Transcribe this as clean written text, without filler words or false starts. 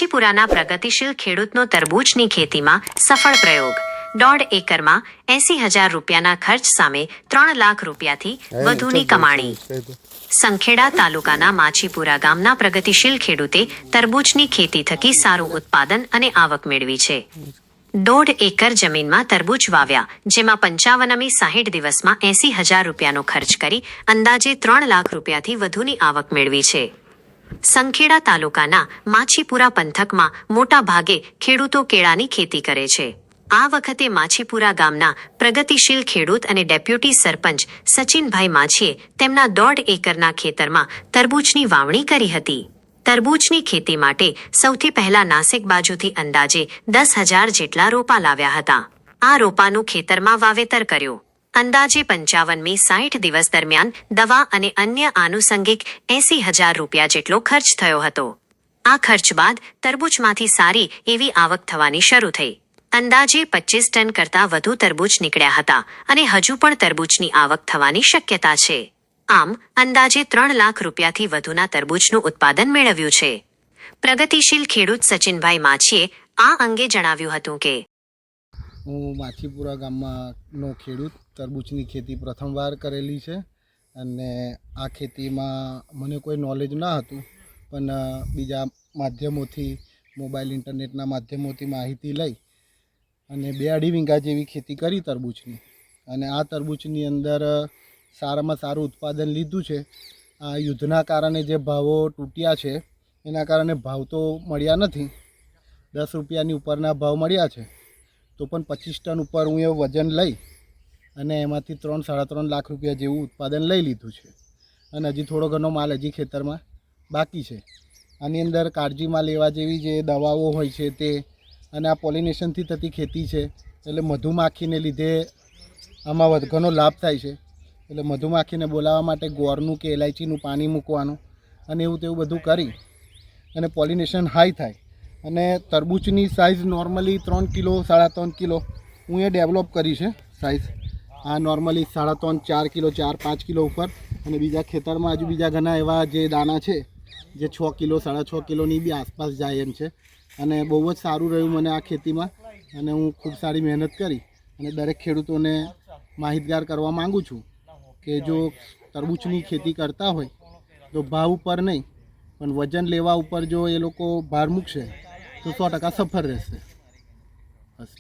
માછીપુરાના પ્રગતિશીલ ખેડૂતનો તરબૂચની ખેતીમાં સફળ પ્રયોગ 1.5 એકરમાં 80,000 રૂપિયાના ખર્ચ સામે 3 લાખ રૂપિયાથી વધુની કમાણી। સંખેડા તાલુકાના માછીપુરા ગામના પ્રગતિશીલ ખેડૂતે તરબૂચની ખેતી થકી સારું ઉત્પાદન અને આવક મેળવી છે। 1.5 એકર જમીનમાં તરબૂચ વાવ્યા, જેમાં 55 60 દિવસમાં 80,000 રૂપિયાનો ખર્ચ કરી અંદાજે 3 લાખ રૂપિયાથી વધુની આવક મેળવી છે। સંખેડા તાલુકાના માછીપુરા પંથકમાં મોટા ભાગે ખેડૂતો કેળાની ખેતી કરે છે। આ વખતે માછીપુરા ગામના પ્રગતિશીલ ખેડૂત અને ડેપ્યુટી સરપંચ સચિનભાઈ માછીએ તેમના 1.5 એકરના ખેતરમાં તરબૂચની વાવણી કરી હતી। તરબૂચની ખેતી માટે સૌથી પહેલા નાસિક બાજુથી અંદાજે 10,000 જેટલા રોપા લાવ્યા હતા। આ રોપાનું ખેતરમાં વાવેતર કર્યું। અંદાજે 55 60 દિવસ દરમિયાન દવા અને અન્ય આનુષંગિક 80,000 રૂપિયા જેટલો ખર્ચ થયો હતો। આ ખર્ચ બાદ તરબૂચમાંથી સારી એવી આવક થવાની શરૂ થઈ। અંદાજે 25 ટન કરતાં વધુ તરબૂચ નીકળ્યા હતા અને હજુ પણ તરબૂચની આવક થવાની શક્યતા છે। આમ અંદાજે 3 લાખ રૂપિયાથી વધુના તરબૂચનું ઉત્પાદન મેળવ્યું છે। પ્રગતિશીલ ખેડૂત સચિનભાઈ માછીએ આ અંગે જણાવ્યું હતું કે હું માછીપુરા ગામનો ખેડૂત તરબૂચની ખેતી પ્રથમવાર કરેલી છે અને આ ખેતીમાં મને કોઈ નોલેજ ના હતું, પણ બીજા માધ્યમોથી મોબાઈલ ઇન્ટરનેટના માધ્યમોથી માહિતી લઈ અને 2-2.5 વીઘા જેવી ખેતી કરી તરબૂચની, અને આ તરબૂચની અંદર સારામાં સારું ઉત્પાદન લીધું છે। આ યુદ્ધના કારણે જે ભાવો તૂટ્યા છે એના કારણે ભાવ તો મળ્યા નથી, 10 રૂપિયાની ઉપરના ભાવ મળ્યા છે, તો પણ 25 ટન ઉપર હું એ વજન લઈ અને એમાંથી 3-3.5 લાખ રૂપિયા જેવું ઉત્પાદન લઈ લીધું છે। અને હજી થોડો ઘણો માલ હજી ખેતરમાં બાકી છે। આની અંદર કાળજીમાં લેવા જેવી જે દવાઓ હોય છે તે, અને આ પોલિનેશનથી થતી ખેતી છે, એટલે મધુમાખીને લીધે આમાં ઘણો લાભ થાય છે। એટલે મધુમાખીને બોલાવવા માટે ગોળનું કે ઇલાયચીનું પાણી મૂકવાનું અને એવું તેવું બધું કરી અને પોલિનેશન હાઈ થાય। અને તરબૂચની સાઇઝ નોર્મલી 3 કિલો 3.5 કિલો હું એ ડેવલપ કરી છે સાઇઝ। આ નોર્મલી 3.5 4 કિલો 4-5 કિલો ઉપર, અને બીજા ખેતરમાં હજુ બીજા ઘણા એવા જે દાણા છે જે 6 કિલો 6.5 કિલોની બી આસપાસ જાય એમ છે। અને બહુ જ સારું રહ્યું મને આ ખેતીમાં, અને હું ખૂબ સારી મહેનત કરી અને દરેક ખેડૂતોને માહિતગાર કરવા માગું છું કે જો તરબૂચની ખેતી કરતા હોય તો ભાવ ઉપર નહીં પણ વજન લેવા ઉપર જો એ લોકો ભાર મૂકશે તો 100% સફળ રહેશે। બસ।